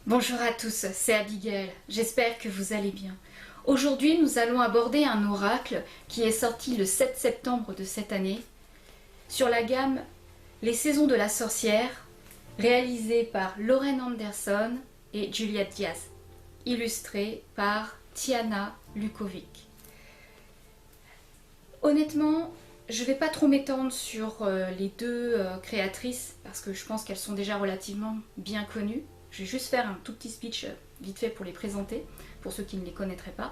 Bonjour à tous, c'est Abigail, j'espère que vous allez bien. Aujourd'hui, nous allons aborder un oracle qui est sorti le 7 septembre de cette année sur la gamme Les Saisons de la Sorcière, réalisé par Lauren Anderson et Juliette Diaz, illustré par Tiana Lukovic. Honnêtement, je ne vais pas trop m'étendre sur les deux créatrices parce que je pense qu'elles sont déjà relativement bien connues. Je vais juste faire un tout petit speech vite fait pour les présenter, pour ceux qui ne les connaîtraient pas.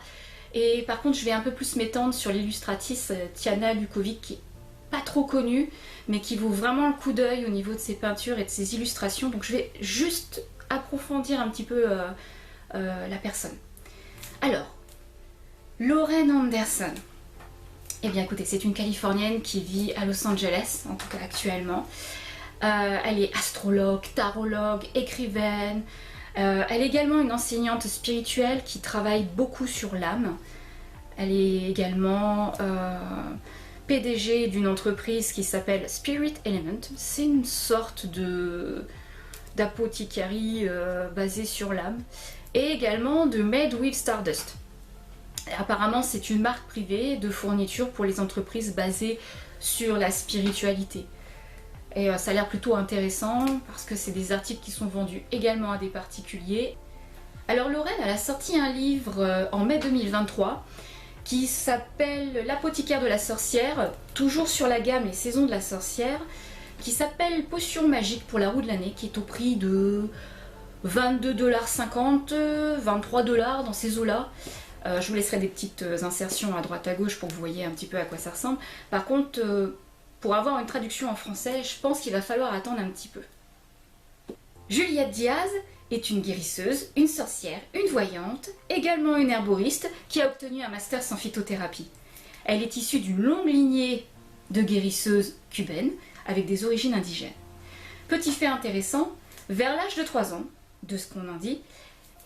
Et par contre, je vais un peu plus m'étendre sur l'illustratrice Tiana Lukovic, qui est pas trop connue, mais qui vaut vraiment le coup d'œil au niveau de ses peintures et de ses illustrations. Donc je vais juste approfondir un petit peu la personne. Alors, Lauren Anderson. Eh bien écoutez, c'est une Californienne qui vit à Los Angeles, en tout cas actuellement. Elle est astrologue, tarologue, écrivaine. Elle est également une enseignante spirituelle qui travaille beaucoup sur l'âme. Elle est également PDG d'une entreprise qui s'appelle Spirit Element. C'est une sorte d'apothicarie basée sur l'âme. Et également de Made with Stardust. Apparemment, c'est une marque privée de fourniture pour les entreprises basées sur la spiritualité. Et ça a l'air plutôt intéressant parce que c'est des articles qui sont vendus également à des particuliers. Alors Lauren, elle a sorti un livre en mai 2023 qui s'appelle L'apothicaire de la sorcière, toujours sur la gamme Les Saisons de la sorcière, qui s'appelle Potion magique pour la roue de l'année, qui est au prix de 22,50 $, 23 $ dans ces eaux-là. Je vous laisserai des petites insertions à droite à gauche pour que vous voyez un petit peu à quoi ça ressemble. Par contre, pour avoir une traduction en français, je pense qu'il va falloir attendre un petit peu. Juliette Diaz est une guérisseuse, une sorcière, une voyante, également une herboriste qui a obtenu un master en phytothérapie. Elle est issue d'une longue lignée de guérisseuses cubaines avec des origines indigènes. Petit fait intéressant, vers l'âge de 3 ans, de ce qu'on en dit,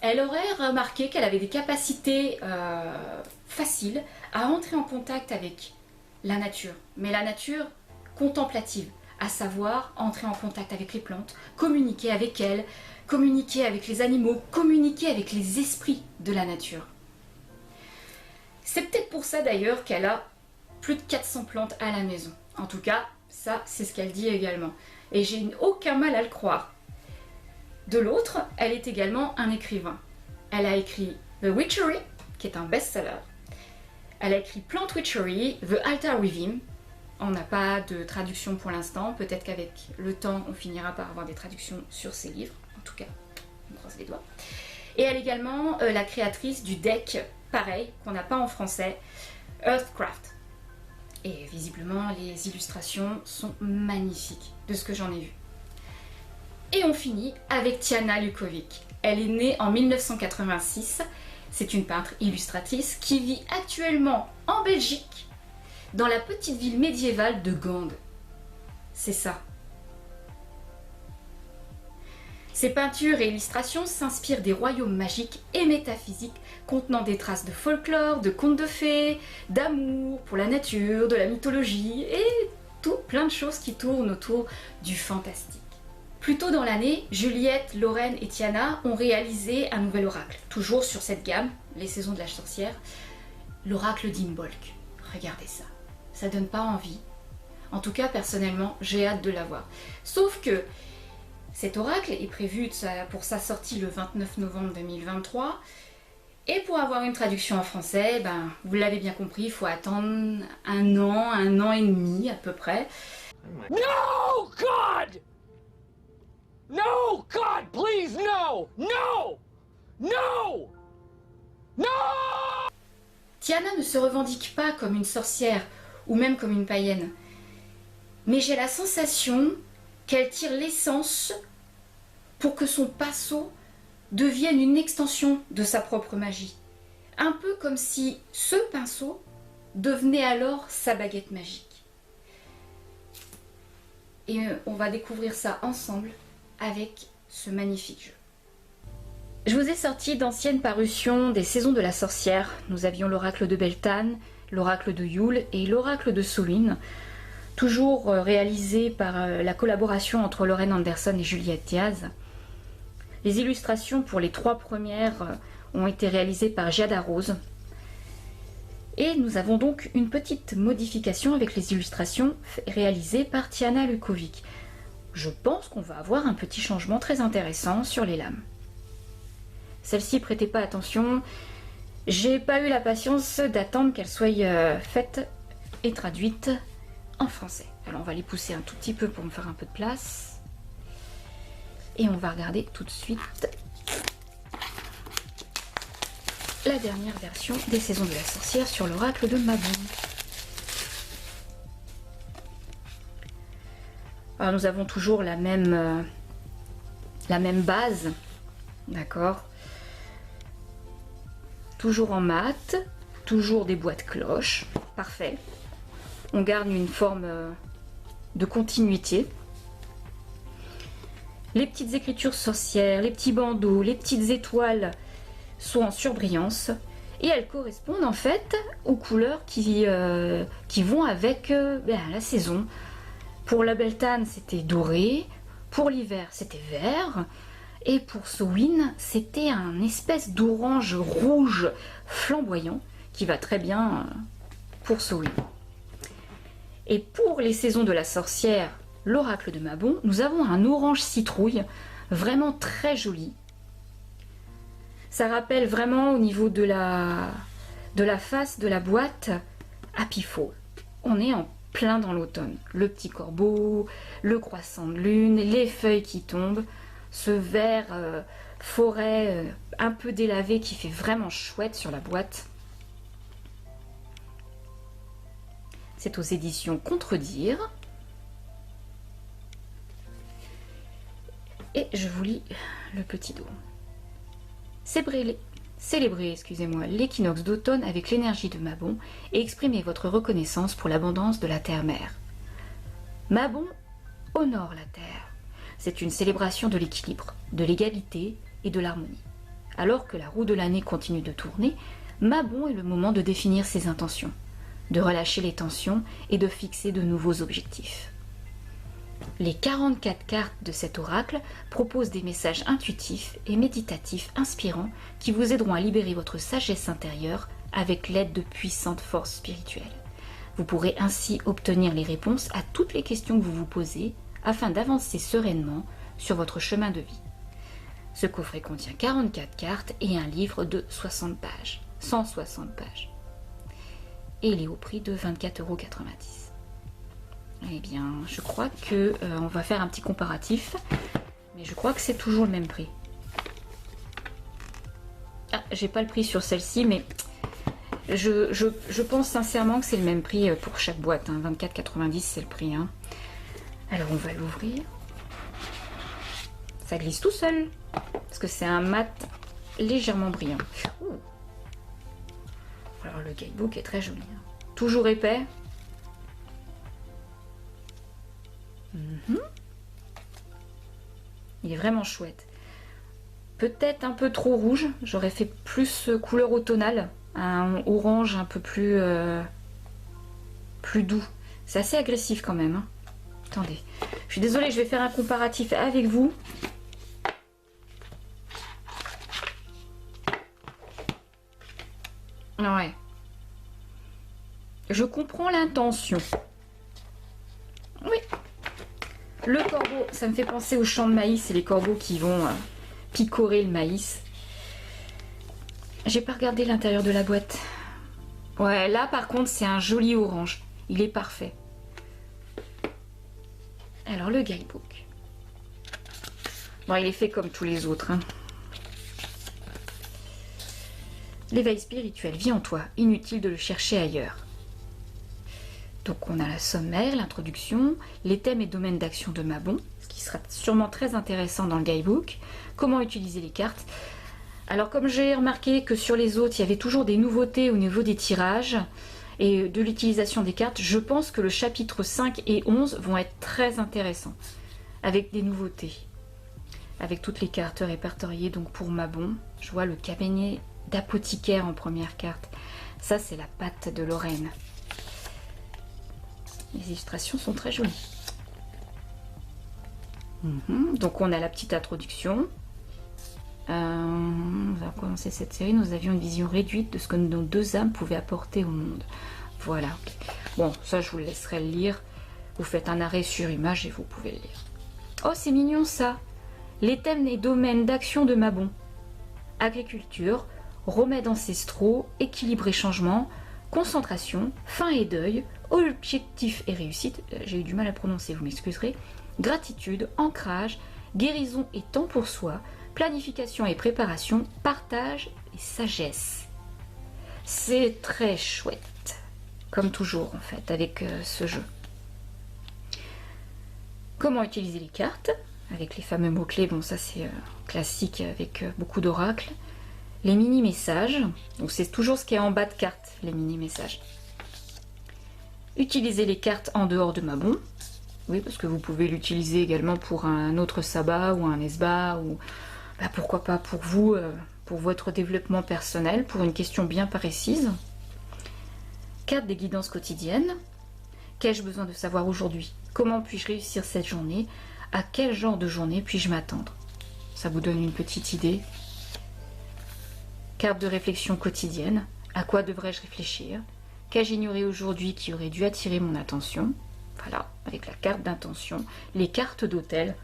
elle aurait remarqué qu'elle avait des capacités faciles à entrer en contact avec la nature, mais la nature contemplative, à savoir entrer en contact avec les plantes, communiquer avec elles, communiquer avec les animaux, communiquer avec les esprits de la nature. C'est peut-être pour ça d'ailleurs qu'elle a plus de 400 plantes à la maison. En tout cas, ça c'est ce qu'elle dit également. Et j'ai aucun mal à le croire. De l'autre, elle est également un écrivain. Elle a écrit The Witchery, qui est un best-seller. Elle a écrit Plant Witchery, The Altar Within. On n'a pas de traduction pour l'instant. Peut-être qu'avec le temps, on finira par avoir des traductions sur ces livres. En tout cas, on croise les doigts. Et elle est également la créatrice du deck, pareil, qu'on n'a pas en français, Earthcraft. Et visiblement, les illustrations sont magnifiques, de ce que j'en ai vu. Et on finit avec Tiana Lukovic. Elle est née en 1986. C'est une peintre illustratrice qui vit actuellement en Belgique, dans la petite ville médiévale de Gand. C'est ça. Ses peintures et illustrations s'inspirent des royaumes magiques et métaphysiques contenant des traces de folklore, de contes de fées, d'amour pour la nature, de la mythologie et tout plein de choses qui tournent autour du fantastique. Plus tôt dans l'année, Juliette, Lauren et Tiana ont réalisé un nouvel oracle, toujours sur cette gamme, Les Saisons de la Sorcière, l'oracle d'Imbolc. Regardez ça, ça donne pas envie. En tout cas, personnellement, j'ai hâte de l'avoir. Sauf que cet oracle est prévu pour sa sortie le 29 novembre 2023. Et pour avoir une traduction en français, vous l'avez bien compris, il faut attendre un an et demi à peu près. No, God! No, God, please, no! No! No! No! Tiana ne se revendique pas comme une sorcière ou même comme une païenne. Mais j'ai la sensation qu'elle tire l'essence pour que son pinceau devienne une extension de sa propre magie. Un peu comme si ce pinceau devenait alors sa baguette magique. Et on va découvrir ça ensemble avec ce magnifique jeu. Je vous ai sorti d'anciennes parutions des Saisons de la Sorcière. Nous avions l'oracle de Beltane, l'oracle de Yule et l'oracle de Solune, toujours réalisé par la collaboration entre Lauren Anderson et Juliette Diaz. Les illustrations pour les 3 premières ont été réalisées par Giada Rose. Et nous avons donc une petite modification avec les illustrations réalisées par Tiana Lukovic. Je pense qu'on va avoir un petit changement très intéressant sur les lames. Celle-ci, prêtez pas attention, j'ai pas eu la patience d'attendre qu'elle soit faite et traduite en français. Alors on va les pousser un tout petit peu pour me faire un peu de place. Et on va regarder tout de suite la dernière version des Saisons de la Sorcière sur l'oracle de Mabon. Alors nous avons toujours la même base, d'accord, toujours en mat, toujours des boîtes cloches, parfait. On garde une forme de continuité. Les petites écritures sorcières, les petits bandeaux, les petites étoiles sont en surbrillance et elles correspondent en fait aux couleurs qui vont avec la saison. Pour la Beltane, c'était doré, pour l'hiver, c'était vert, et pour Samhain, c'était un espèce d'orange rouge flamboyant qui va très bien pour Samhain. Et pour les Saisons de la Sorcière, l'oracle de Mabon, nous avons un orange citrouille vraiment très joli. Ça rappelle vraiment au niveau de la face de la boîte Happy Fall. On est en plein dans l'automne. Le petit corbeau, le croissant de lune, les feuilles qui tombent, ce vert forêt un peu délavé qui fait vraiment chouette sur la boîte. C'est aux éditions Contredire. Et je vous lis le petit dos. Célébrez, l'équinoxe d'automne avec l'énergie de Mabon et exprimez votre reconnaissance pour l'abondance de la terre-mère. Mabon honore la terre. C'est une célébration de l'équilibre, de l'égalité et de l'harmonie. Alors que la roue de l'année continue de tourner, Mabon est le moment de définir ses intentions, de relâcher les tensions et de fixer de nouveaux objectifs. Les 44 cartes de cet oracle proposent des messages intuitifs et méditatifs inspirants qui vous aideront à libérer votre sagesse intérieure avec l'aide de puissantes forces spirituelles. Vous pourrez ainsi obtenir les réponses à toutes les questions que vous vous posez afin d'avancer sereinement sur votre chemin de vie. Ce coffret contient 44 cartes et un livre de 60 pages, 160 pages. Et il est au prix de 24,90 €. Eh bien, je crois que on va faire un petit comparatif, mais je crois que c'est toujours le même prix. Ah, j'ai pas le prix sur celle-ci, mais je pense sincèrement que c'est le même prix pour chaque boîte. 24,90 € c'est le prix. Alors on va l'ouvrir. Ça glisse tout seul, parce que c'est un mat légèrement brillant. Ouh. Alors le guidebook est très joli. Toujours épais. Il est vraiment chouette. Peut-être un peu trop rouge. J'aurais fait plus couleur automnale. Un orange un peu plus doux. C'est assez agressif quand même. Attendez. Je suis désolée, je vais faire un comparatif avec vous. Ouais. Je comprends l'intention. Oui. Le corbeau, ça me fait penser au champ de maïs et les corbeaux qui vont picorer le maïs. J'ai pas regardé l'intérieur de la boîte. Ouais, là par contre c'est un joli orange. Il est parfait. Alors le guidebook. Bon, il est fait comme tous les autres. L'éveil spirituel vit en toi. Inutile de le chercher ailleurs. Donc on a la sommaire, l'introduction, les thèmes et domaines d'action de Mabon, ce qui sera sûrement très intéressant dans le guidebook, comment utiliser les cartes. Alors comme j'ai remarqué que sur les autres, il y avait toujours des nouveautés au niveau des tirages et de l'utilisation des cartes, je pense que le chapitre 5 et 11 vont être très intéressants, avec des nouveautés. Avec toutes les cartes répertoriées donc pour Mabon, je vois le cabinet d'apothicaire en première carte. Ça c'est la patte de Lorraine. Les illustrations sont très jolies. Donc on a la petite introduction, Nous avons commencé cette série, nous avions une vision réduite de ce que nos deux âmes pouvaient apporter au monde. Voilà. Bon, ça je vous le laisserai le lire. Vous faites un arrêt sur image et vous pouvez le lire. Oh, c'est mignon ça. Les thèmes et domaines d'action de Mabon. Agriculture, remèdes ancestraux, équilibre et changement, concentration, faim et deuil, objectif et réussite, j'ai eu du mal à prononcer, vous m'excuserez, gratitude, ancrage, guérison et temps pour soi, planification et préparation, partage et sagesse. C'est très chouette, comme toujours en fait, avec ce jeu. Comment utiliser les cartes, avec les fameux mots-clés, bon ça c'est classique avec beaucoup d'oracles. Les mini-messages, donc c'est toujours ce qui est en bas de carte, les mini-messages. Utiliser les cartes en dehors de Mabon. Oui, parce que vous pouvez l'utiliser également pour un autre sabbat ou un esba, ou bah, pourquoi pas pour vous, pour votre développement personnel, pour une question bien précise. Carte des guidances quotidiennes. Qu'ai-je besoin de savoir aujourd'hui? Comment puis-je réussir cette journée? À quel genre de journée puis-je m'attendre? Ça vous donne une petite idée. Carte de réflexion quotidienne. À quoi devrais-je réfléchir? Qu'ai-je ignoré aujourd'hui qui aurait dû attirer mon attention? Voilà, avec la carte d'intention. Les cartes d'hôtel.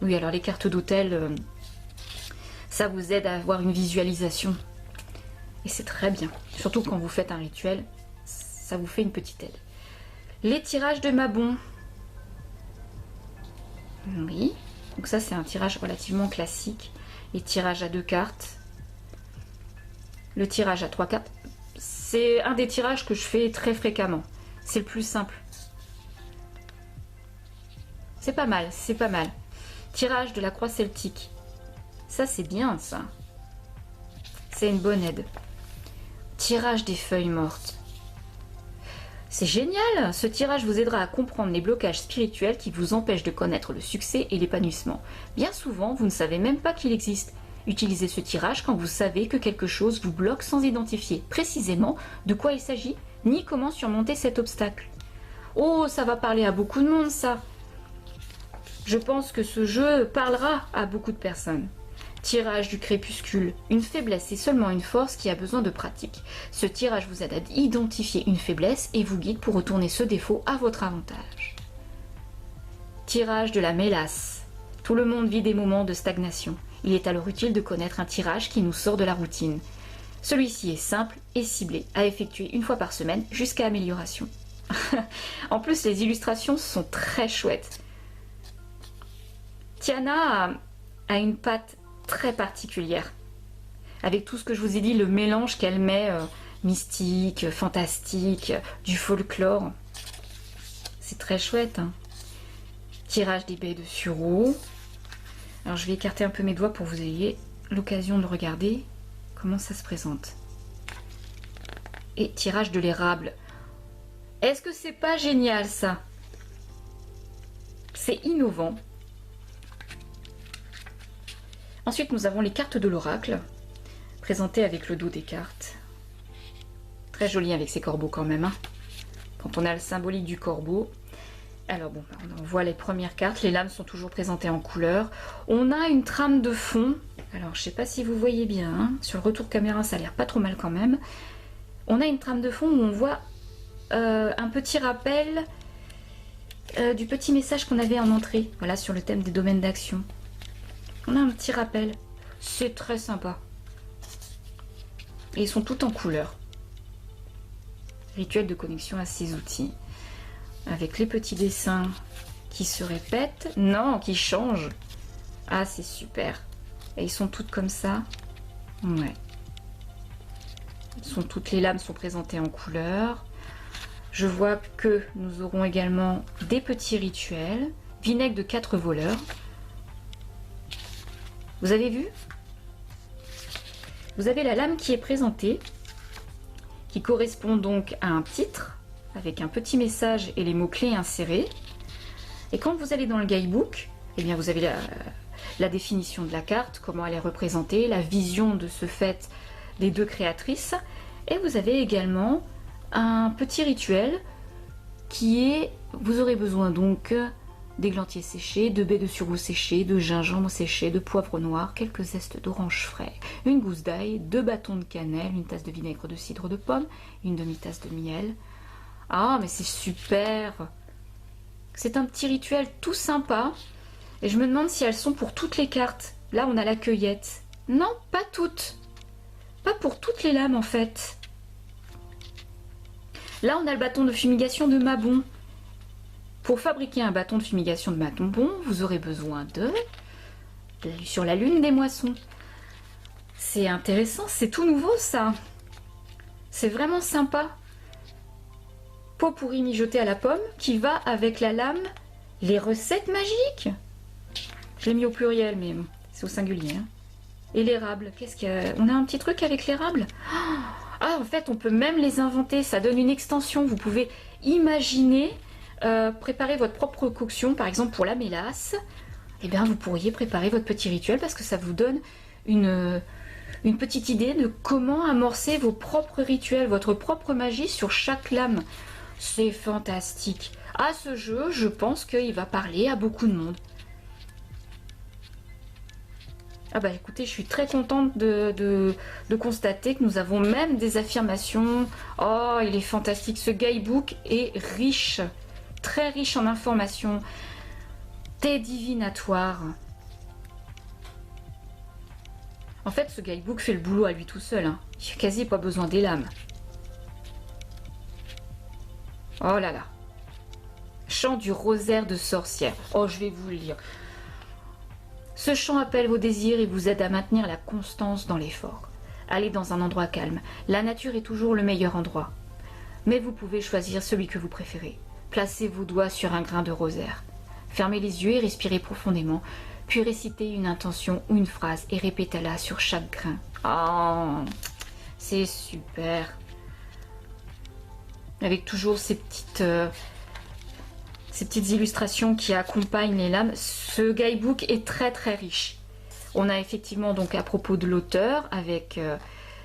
Oui, alors les cartes d'hôtel, ça vous aide à avoir une visualisation. Et c'est très bien. Surtout quand vous faites un rituel, ça vous fait une petite aide. Les tirages de Mabon. Oui, donc ça c'est un tirage relativement classique. Les tirages à 2 cartes. Le tirage à 3 cartes, c'est un des tirages que je fais très fréquemment. C'est le plus simple. C'est pas mal, c'est pas mal. Tirage de la croix celtique. Ça c'est bien ça. C'est une bonne aide. Tirage des feuilles mortes. C'est génial! Ce tirage vous aidera à comprendre les blocages spirituels qui vous empêchent de connaître le succès et l'épanouissement. Bien souvent, vous ne savez même pas qu'il existe. Utilisez ce tirage quand vous savez que quelque chose vous bloque sans identifier précisément de quoi il s'agit, ni comment surmonter cet obstacle. Oh, ça va parler à beaucoup de monde, ça. Je pense que ce jeu parlera à beaucoup de personnes. Tirage du crépuscule. Une faiblesse est seulement une force qui a besoin de pratique. Ce tirage vous aide à identifier une faiblesse et vous guide pour retourner ce défaut à votre avantage. Tirage de la mélasse. Tout le monde vit des moments de stagnation. Il est alors utile de connaître un tirage qui nous sort de la routine. Celui-ci est simple et ciblé, à effectuer une fois par semaine jusqu'à amélioration. En plus, les illustrations sont très chouettes. Tiana a une patte très particulière. Avec tout ce que je vous ai dit, le mélange qu'elle met, mystique, fantastique, du folklore. C'est très chouette. Hein. Tirage des baies de sureau. Alors je vais écarter un peu mes doigts pour que vous ayez l'occasion de regarder comment ça se présente. Et tirage de l'érable. Est-ce que c'est pas génial ça? C'est innovant. Ensuite nous avons les cartes de l'oracle, présentées avec le dos des cartes. Très joli avec ces corbeaux quand même. Hein. Quand on a le symbolique du corbeau. Alors bon, on voit les premières cartes, les lames sont toujours présentées en couleur. On a une trame de fond, alors je sais pas si vous voyez bien, hein. Sur le retour caméra ça a l'air pas trop mal quand même. On a une trame de fond où on voit un petit rappel du petit message qu'on avait en entrée, voilà, sur le thème des domaines d'action. On a un petit rappel, c'est très sympa. Et ils sont tous en couleur. Rituel de connexion à ces outils. Avec les petits dessins qui se répètent, non, qui changent. Ah, c'est super. Et ils sont toutes comme ça. Ouais. Toutes les lames sont présentées en couleur. Je vois que nous aurons également des petits rituels. Vinaigre de 4 voleurs. Vous avez vu? Vous avez la lame qui est présentée, qui correspond donc à un titre, avec un petit message et les mots-clés insérés. Et quand vous allez dans le guidebook, eh bien vous avez la définition de la carte, comment elle est représentée, la vision de ce fait des deux créatrices. Et vous avez également un petit rituel qui est, vous aurez besoin donc d'églantier séché, de baies de sureau séché, de gingembre séché, de poivre noir, quelques zestes d'orange frais, une gousse d'ail, 2 bâtons de cannelle, une tasse de vinaigre de cidre de pomme, une demi-tasse de miel. Ah, mais c'est super! C'est un petit rituel tout sympa. Et je me demande si elles sont pour toutes les cartes. Là, on a la cueillette. Non, pas toutes. Pas pour toutes les lames, en fait. Là, on a le bâton de fumigation de Mabon. Pour fabriquer un bâton de fumigation de Mabon, vous aurez besoin sur la lune des moissons. C'est intéressant, c'est tout nouveau ça. C'est vraiment sympa. Pot pourri mijoté à la pomme qui va avec la lame les recettes magiques. Je l'ai mis au pluriel, mais c'est au singulier. Hein. Et l'érable, qu'est-ce qu'il y a? On a un petit truc avec l'érable. Ah, en fait, on peut même les inventer. Ça donne une extension. Vous pouvez imaginer préparer votre propre coction, par exemple pour la mélasse. Eh bien, vous pourriez préparer votre petit rituel parce que ça vous donne une petite idée de comment amorcer vos propres rituels, votre propre magie sur chaque lame. C'est fantastique. À ce jeu, je pense qu'il va parler à beaucoup de monde. Ah bah écoutez, je suis très contente de constater que nous avons même des affirmations. Oh, il est fantastique. Ce guidebook est riche, très riche en informations. Thé divinatoire. En fait, ce guidebook fait le boulot à lui tout seul. Hein. Il n'a quasi pas besoin des lames. Oh là là. Chant du rosaire de sorcière. Oh, je vais vous le lire. Ce chant appelle vos désirs et vous aide à maintenir la constance dans l'effort. Allez dans un endroit calme. La nature est toujours le meilleur endroit. Mais vous pouvez choisir celui que vous préférez. Placez vos doigts sur un grain de rosaire. Fermez les yeux et respirez profondément. Puis récitez une intention ou une phrase et répétez-la sur chaque grain. Oh, c'est super. Avec toujours ces petites illustrations qui accompagnent les lames. Ce guidebook est très très riche. On a effectivement donc à propos de l'auteur avec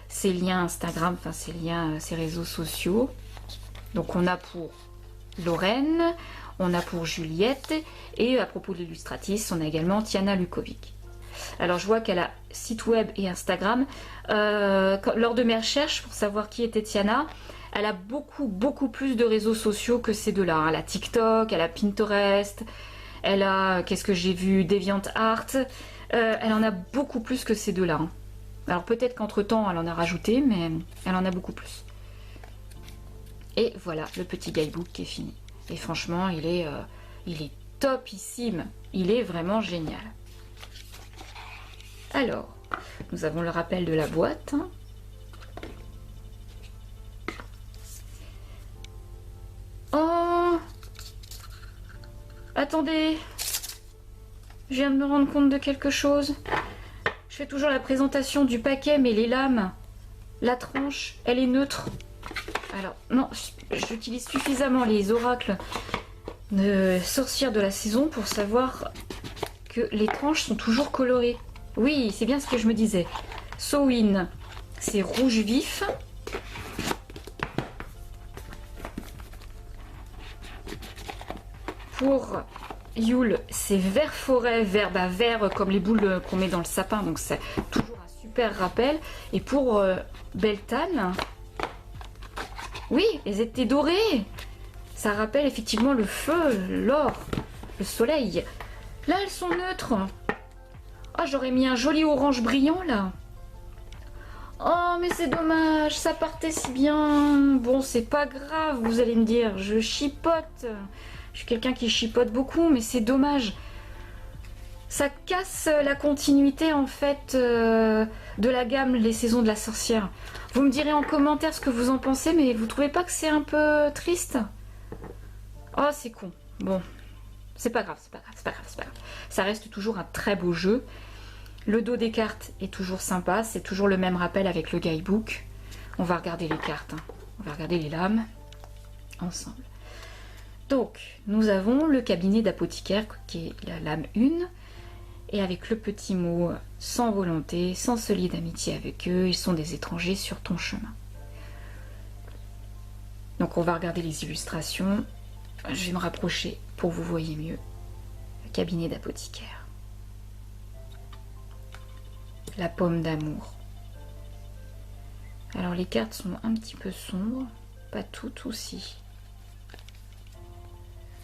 ses liens Instagram, enfin ses liens, ses réseaux sociaux. Donc on a pour Lorraine, on a pour Juliette et à propos de l'illustratrice, on a également Tiana Lukovic. Alors je vois qu'elle a site web et Instagram. Lors de mes recherches pour savoir qui était Tiana, elle a beaucoup plus de réseaux sociaux que ces deux-là. Elle a TikTok, elle a Pinterest, elle a, qu'est-ce que j'ai vu, DeviantArt. Elle en a beaucoup plus que ces deux-là. Hein. Alors peut-être qu'entre-temps, elle en a rajouté, mais elle en a beaucoup plus. Et voilà, le petit guidebook qui est fini. Et franchement, il est topissime. Il est vraiment génial. Alors, nous avons le rappel de la boîte. Hein. Oh! Attendez! Je viens de me rendre compte de quelque chose. Je fais toujours la présentation du paquet, mais les lames, la tranche, elle est neutre. Alors, non, j'utilise suffisamment les oracles de sorcières de la saison pour savoir que les tranches sont toujours colorées. Oui, c'est bien ce que je me disais. Sowin, c'est rouge vif. Pour Yule, c'est vert forêt, vert comme les boules qu'on met dans le sapin, donc c'est toujours un super rappel. Et pour Beltane, oui, elles étaient dorées. Ça rappelle effectivement le feu, l'or, le soleil. Là, elles sont neutres. Ah, j'aurais mis un joli orange brillant là. Oh, mais c'est dommage, ça partait si bien. Bon, c'est pas grave, vous allez me dire, je chipote. Je suis quelqu'un qui chipote beaucoup, mais c'est dommage. Ça casse la continuité en fait de la gamme Les Saisons de la Sorcière. Vous me direz en commentaire ce que vous en pensez, mais vous trouvez pas que c'est un peu triste? Oh, c'est con. Bon, c'est pas grave, c'est pas grave. Ça reste toujours un très beau jeu. Le dos des cartes est toujours sympa, c'est toujours le même rappel avec le guidebook. On va regarder les cartes, hein. On va regarder les lames ensemble. Donc, nous avons le cabinet d'apothicaire qui est la lame 1. Et avec le petit mot « sans volonté, sans se lier d'amitié avec eux, ils sont des étrangers sur ton chemin ». Donc on va regarder les illustrations. Je vais me rapprocher pour que vous voyez mieux. cabinet d'apothicaire. La pomme d'amour. Alors les cartes sont un petit peu sombres, pas toutes aussi.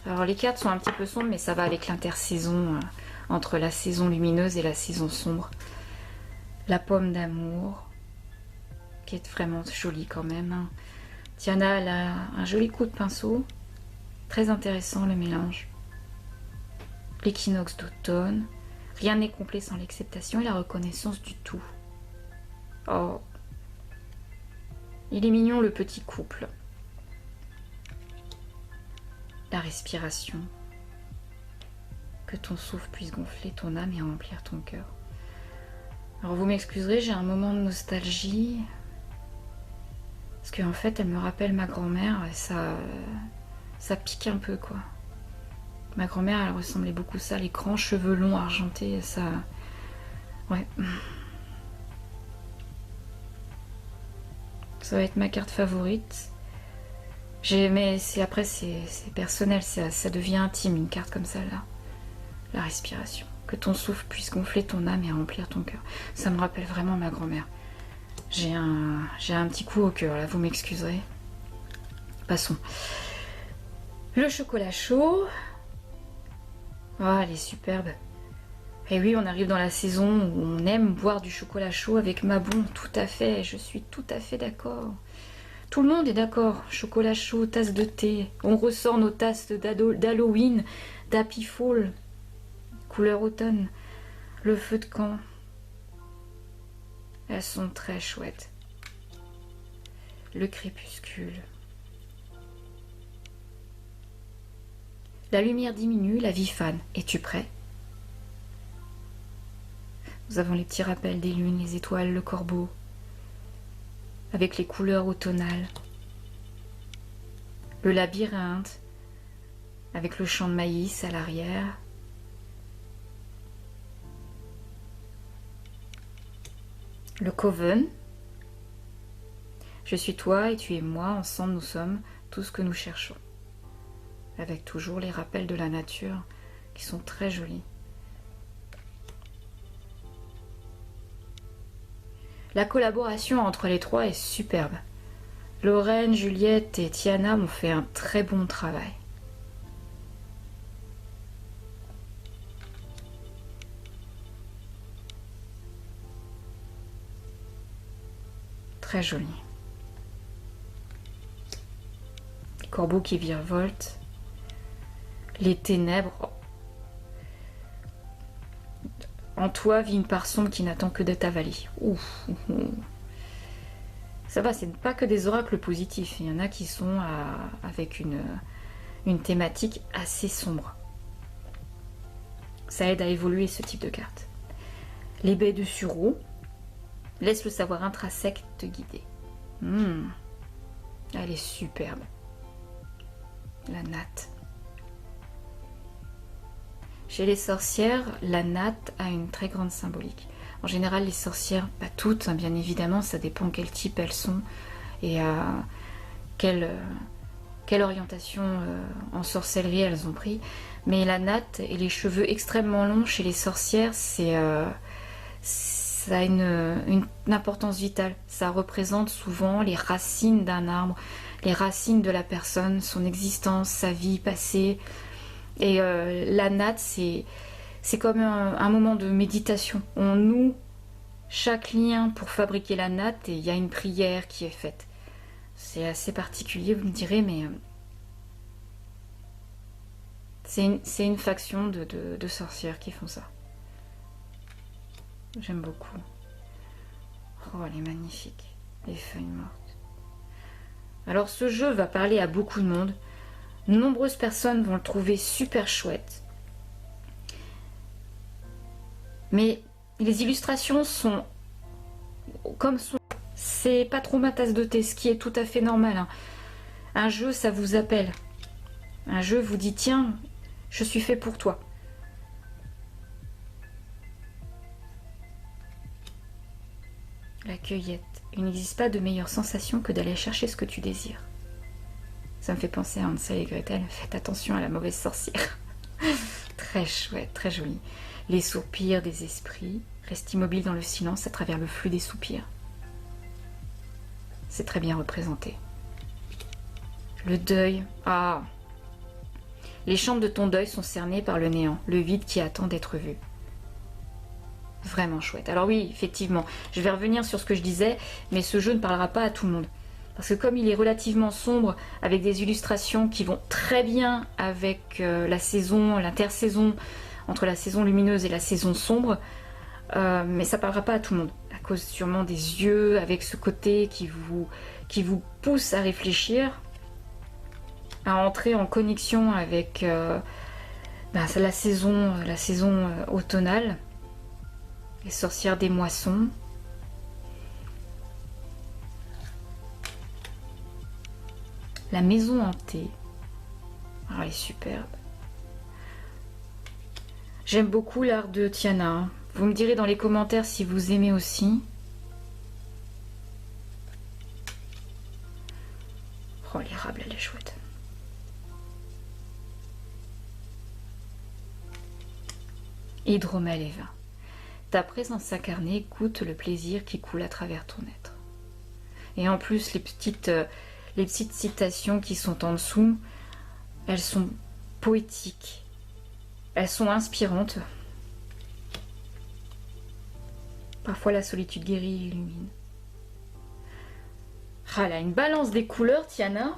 Alors les cartes sont un petit peu sombres, mais ça va avec l'intersaison entre la saison lumineuse et la saison sombre. La pomme d'amour, qui est vraiment jolie quand même, hein. Tiana, elle a un joli coup de pinceau, très intéressant le mélange. L'équinoxe d'automne, rien n'est complet sans l'acceptation et la reconnaissance du tout. Oh, il est mignon le petit couple. La respiration, que ton souffle puisse gonfler ton âme et remplir ton cœur. Alors vous m'excuserez, j'ai un moment de nostalgie, parce qu'en fait elle me rappelle ma grand-mère et ça pique un peu quoi. Ma grand-mère elle ressemblait beaucoup à ça, les grands cheveux longs argentés, ça... Ouais. Ça va être ma carte favorite. Mais après c'est personnel, ça devient intime une carte comme ça là. La respiration. Que ton souffle puisse gonfler ton âme et remplir ton cœur. Ça me rappelle vraiment ma grand-mère. J'ai un petit coup au cœur là, vous m'excuserez. Passons. Le chocolat chaud. Oh, elle est superbe. Et oui, on arrive dans la saison où on aime boire du chocolat chaud avec Mabon. Tout à fait, je suis tout à fait d'accord. Tout le monde est d'accord. Chocolat chaud, tasse de thé. On ressort nos tasses d'Halloween, d'Happy Fall. Couleur automne. Le feu de camp. Elles sont très chouettes. Le crépuscule. La lumière diminue, la vie fane. Es-tu prêt? Nous avons les petits rappels des lunes, les étoiles, le corbeau. Avec les couleurs automnales. Le labyrinthe. Avec le champ de maïs à l'arrière. Le coven. Je suis toi et tu es moi, ensemble nous sommes tout ce que nous cherchons. Avec toujours les rappels de la nature qui sont très jolis. La collaboration entre les trois est superbe. Lorraine, Juliette et Tiana m'ont fait un très bon travail. Très joli. Les corbeaux qui virevoltent. Les ténèbres. En toi vit une part sombre qui n'attend que d'être avalée. Ouf. Ça va, c'est pas que des oracles positifs. Il y en a qui sont avec une thématique assez sombre. Ça aide à évoluer ce type de carte. Les baies de sureau. Laisse le savoir intrinsèque te guider. Elle est superbe. La natte. Chez les sorcières, la natte a une très grande symbolique. En général, les sorcières, pas toutes, hein, bien évidemment, ça dépend quel type elles sont et quelle orientation en sorcellerie elles ont pris. Mais la natte et les cheveux extrêmement longs chez les sorcières, ça a une importance vitale. Ça représente souvent les racines d'un arbre, les racines de la personne, son existence, sa vie passée. Et la natte, c'est comme un moment de méditation. On noue chaque lien pour fabriquer la natte et il y a une prière qui est faite. C'est assez particulier, vous me direz, mais c'est une faction de sorcières qui font ça. J'aime beaucoup. Oh, elle est magnifique. Les feuilles mortes. Alors ce jeu va parler à beaucoup de monde. Nombreuses personnes vont le trouver super chouette. Mais les illustrations sont comme sont. C'est pas trop ma tasse de thé, ce qui est tout à fait normal, hein. Un jeu, ça vous appelle. Un jeu vous dit, tiens, je suis fait pour toi. La cueillette. Il n'existe pas de meilleure sensation que d'aller chercher ce que tu désires. Ça me fait penser à Hansel et Gretel. Faites attention à la mauvaise sorcière. Très chouette, très joli. Les soupirs des esprits restent immobiles dans le silence à travers le flux des soupirs. C'est très bien représenté. Le deuil. Ah. Les chambres de ton deuil sont cernées par le néant, le vide qui attend d'être vu. Vraiment chouette. Alors oui, effectivement, je vais revenir sur ce que je disais, mais ce jeu ne parlera pas à tout le monde. Parce que comme il est relativement sombre, avec des illustrations qui vont très bien avec la saison, l'intersaison, entre la saison lumineuse et la saison sombre, mais ça parlera pas à tout le monde. À cause sûrement des yeux, avec ce côté qui vous pousse à réfléchir, à entrer en connexion avec la saison automnale. Les sorcières des moissons. La maison hantée. Ah, elle est superbe. J'aime beaucoup l'art de Tiana. Vous me direz dans les commentaires si vous aimez aussi. Oh, l'érable, elle est chouette. Hydromel et vin. Ta présence incarnée goûte le plaisir qui coule à travers ton être. Et en plus, les petites citations qui sont en dessous, elles sont poétiques. Elles sont inspirantes. Parfois, la solitude guérit et illumine. Ah, elle a une balance des couleurs, Tiana.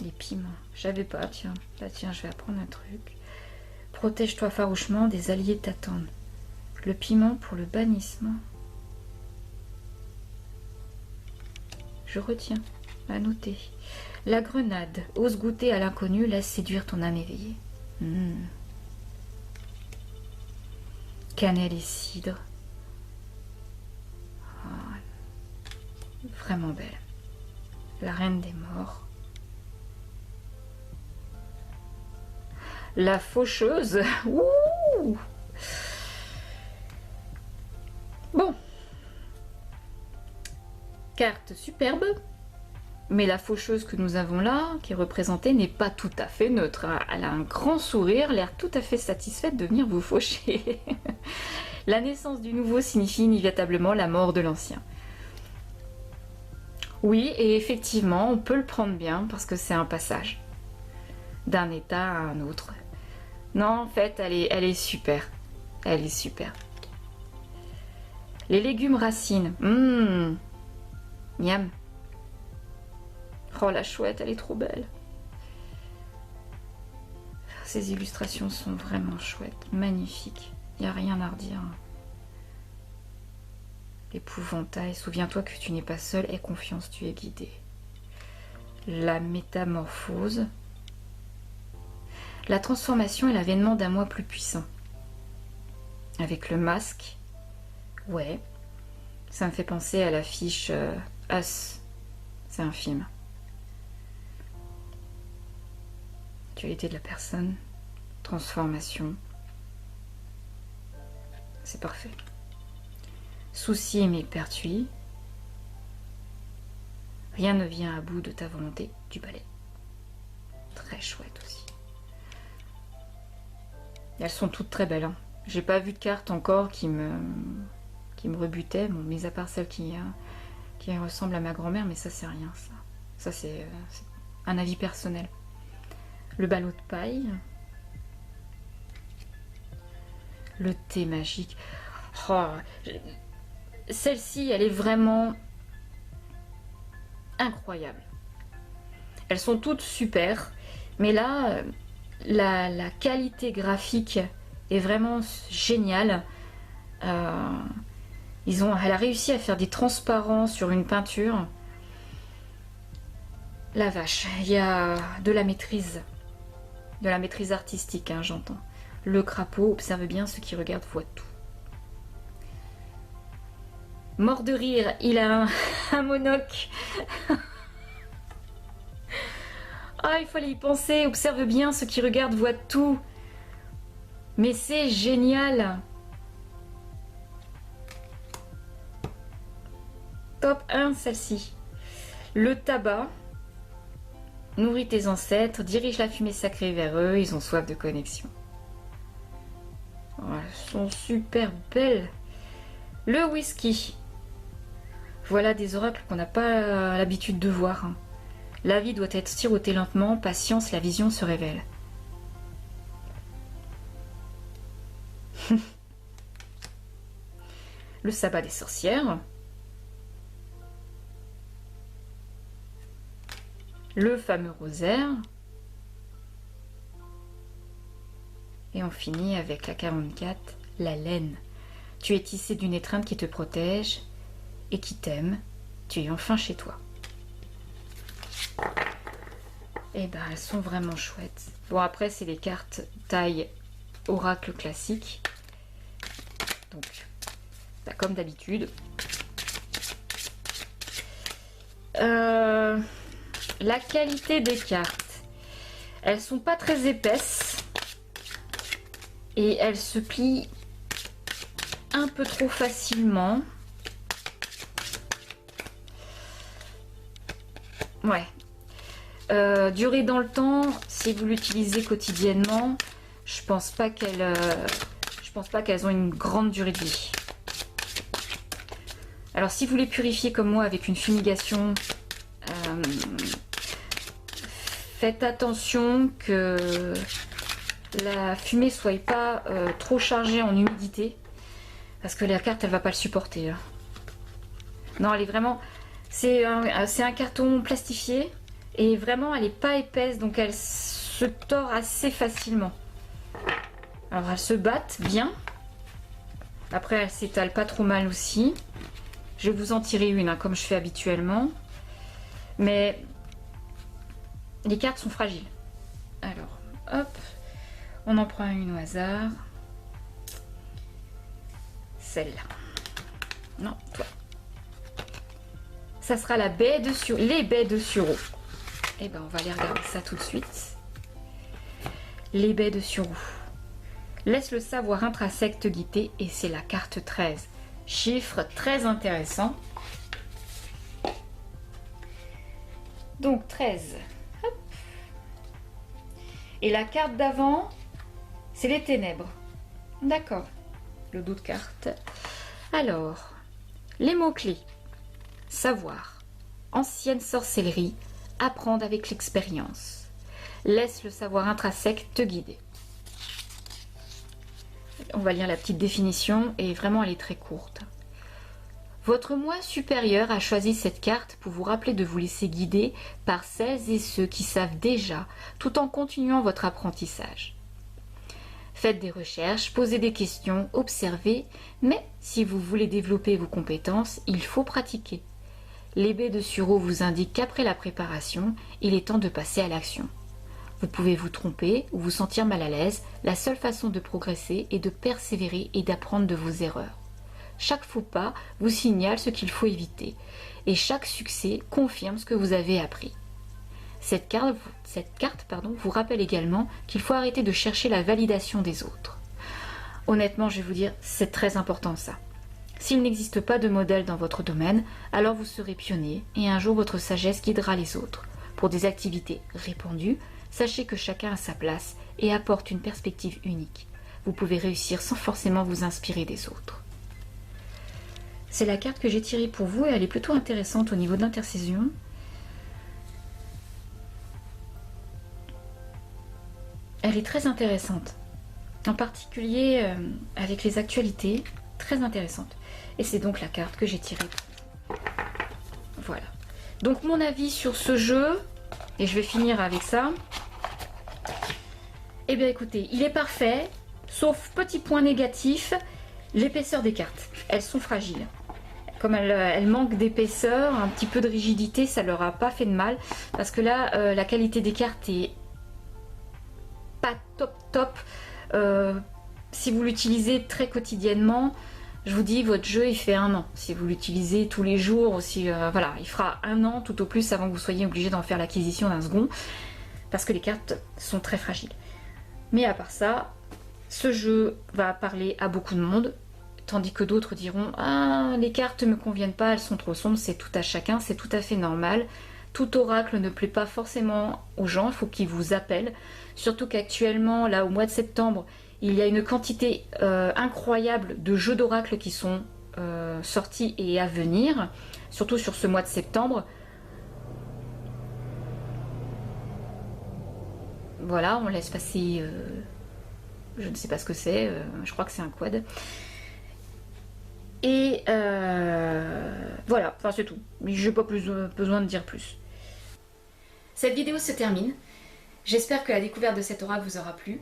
Les piments. J'avais pas, tiens. Là, tiens, je vais apprendre un truc. Protège-toi farouchement, des alliés t'attendent. Le piment pour le bannissement. Je retiens. À noter. La grenade. Ose goûter à l'inconnu, laisse séduire ton âme éveillée. Cannelle et cidre. Oh, vraiment belle. La reine des morts. La faucheuse. Ouh. Bon. Carte superbe. Mais la faucheuse que nous avons là, qui est représentée, n'est pas tout à fait neutre. Elle a un grand sourire, l'air tout à fait satisfaite de venir vous faucher. La naissance du nouveau signifie inévitablement la mort de l'ancien. Oui, et effectivement, on peut le prendre bien parce que c'est un passage d'un état à un autre. Non, en fait, elle est super. Elle est super. Les légumes racines. Miam. Oh, la chouette, elle est trop belle. Ces illustrations sont vraiment chouettes, magnifiques. Il n'y a rien à redire. L'épouvantail, souviens-toi que tu n'es pas seul, aie confiance, tu es guidé. La métamorphose. La transformation est l'avènement d'un moi plus puissant. Avec le masque, ouais, ça me fait penser à l'affiche Us. C'est un film. Dualité de la personne, transformation. C'est parfait. Souci et millepertuis. Rien ne vient à bout de ta volonté, du balai. Très chouette aussi. Elles sont toutes très belles. Hein. J'ai pas vu de carte encore qui me rebutait, bon, mis à part celle qui ressemble à ma grand-mère, mais ça c'est rien. Ça c'est un avis personnel. Le ballot de paille. Le thé magique. Oh, celle-ci, elle est vraiment incroyable. Elles sont toutes super, mais là, la qualité graphique est vraiment géniale. Elle a réussi à faire des transparents sur une peinture. La vache, il y a de la maîtrise artistique, hein, j'entends. Le crapaud, observe bien, ceux qui regardent voient tout. Mort de rire, il a un monocle. Ah, il fallait y penser, observe bien, ceux qui regardent voient tout. Mais c'est génial. Top 1, celle-ci. Le tabac nourrit tes ancêtres, dirige la fumée sacrée vers eux, ils ont soif de connexion. Oh, elles sont super belles. Le whisky. Voilà des oracles qu'on n'a pas l'habitude de voir. La vie doit être sirotée lentement, patience, la vision se révèle. Le sabbat des sorcières. Le fameux rosaire. Et on finit avec la 44, la laine. Tu es tissé d'une étreinte qui te protège et qui t'aime. Tu es enfin chez toi. Et ben elles sont vraiment chouettes. Bon après c'est les cartes taille oracle classique. Donc bah, comme d'habitude. La qualité des cartes. Elles sont pas très épaisses. Et elles se plient un peu trop facilement. Ouais. Durée dans le temps, si vous l'utilisez quotidiennement, je pense pas qu'elles ont une grande durée de vie. Alors si vous les purifiez comme moi avec une fumigation, faites attention que la fumée soit pas trop chargée en humidité, parce que la carte elle va pas le supporter. Hein. Non, elle est vraiment, c'est un carton plastifié et vraiment elle est pas épaisse, donc elle se tord assez facilement. Alors elles se battent bien. Après elles s'étalent pas trop mal aussi. Je vais vous en tirer une hein, comme je fais habituellement. Mais les cartes sont fragiles. Alors hop, on en prend une au hasard. Celle-là. Non, toi. Ça sera la baie de les baies de sureau. Et ben on va aller regarder ça tout de suite. Les baies de sureau. Laisse le savoir intrinsèque te guider et c'est la carte 13. Chiffre très intéressant. Donc 13. Hop. Et la carte d'avant, c'est les ténèbres. D'accord. Le dos de carte. Alors, les mots-clés. Savoir. Ancienne sorcellerie. Apprendre avec l'expérience. Laisse le savoir intrinsèque te guider. On va lire la petite définition et vraiment elle est très courte. Votre moi supérieur a choisi cette carte pour vous rappeler de vous laisser guider par celles et ceux qui savent déjà, tout en continuant votre apprentissage. Faites des recherches, posez des questions, observez, mais si vous voulez développer vos compétences, il faut pratiquer. Les baies de sureau vous indiquent qu'après la préparation, il est temps de passer à l'action. Vous pouvez vous tromper ou vous sentir mal à l'aise, la seule façon de progresser est de persévérer et d'apprendre de vos erreurs. Chaque faux pas vous signale ce qu'il faut éviter, et chaque succès confirme ce que vous avez appris. Cette carte vous rappelle également qu'il faut arrêter de chercher la validation des autres. Honnêtement, je vais vous dire, c'est très important ça. S'il n'existe pas de modèle dans votre domaine, alors vous serez pionnier et un jour votre sagesse guidera les autres. Pour des activités répandues, sachez que chacun a sa place et apporte une perspective unique. Vous pouvez réussir sans forcément vous inspirer des autres. C'est la carte que j'ai tirée pour vous et elle est plutôt intéressante au niveau de l'intercession. Elle est très intéressante, en particulier avec les actualités, très intéressante. Et c'est donc la carte que j'ai tirée. Voilà. Donc mon avis sur ce jeu, et je vais finir avec ça. Eh bien écoutez, il est parfait, sauf petit point négatif, l'épaisseur des cartes. Elles sont fragiles. Comme elles manquent d'épaisseur, un petit peu de rigidité, ça leur a pas fait de mal. Parce que là, la qualité des cartes est pas top. Si vous l'utilisez très quotidiennement, je vous dis, votre jeu il fait 1 an. Si vous l'utilisez tous les jours aussi, voilà, il fera 1 an tout au plus avant que vous soyez obligé d'en faire l'acquisition d'un second. Parce que les cartes sont très fragiles. Mais à part ça, ce jeu va parler à beaucoup de monde. tandis que d'autres diront « Ah, les cartes ne me conviennent pas, elles sont trop sombres », c'est tout à chacun, c'est tout à fait normal. Tout oracle ne plaît pas forcément aux gens, il faut qu'ils vous appellent. Surtout qu'actuellement, là, au mois de septembre, il y a une quantité incroyable de jeux d'oracle qui sont sortis et à venir, surtout sur ce mois de septembre. Voilà, on laisse passer, je ne sais pas ce que c'est, je crois que c'est un quad. Et voilà, enfin c'est tout. Je n'ai pas besoin de dire plus. Cette vidéo se termine. J'espère que la découverte de cet oracle vous aura plu.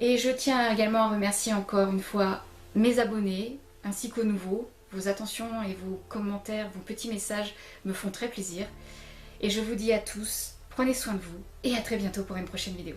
Et je tiens également à remercier encore une fois mes abonnés, ainsi qu'aux nouveaux. Vos attentions et vos commentaires, vos petits messages me font très plaisir. Et je vous dis à tous, prenez soin de vous et à très bientôt pour une prochaine vidéo.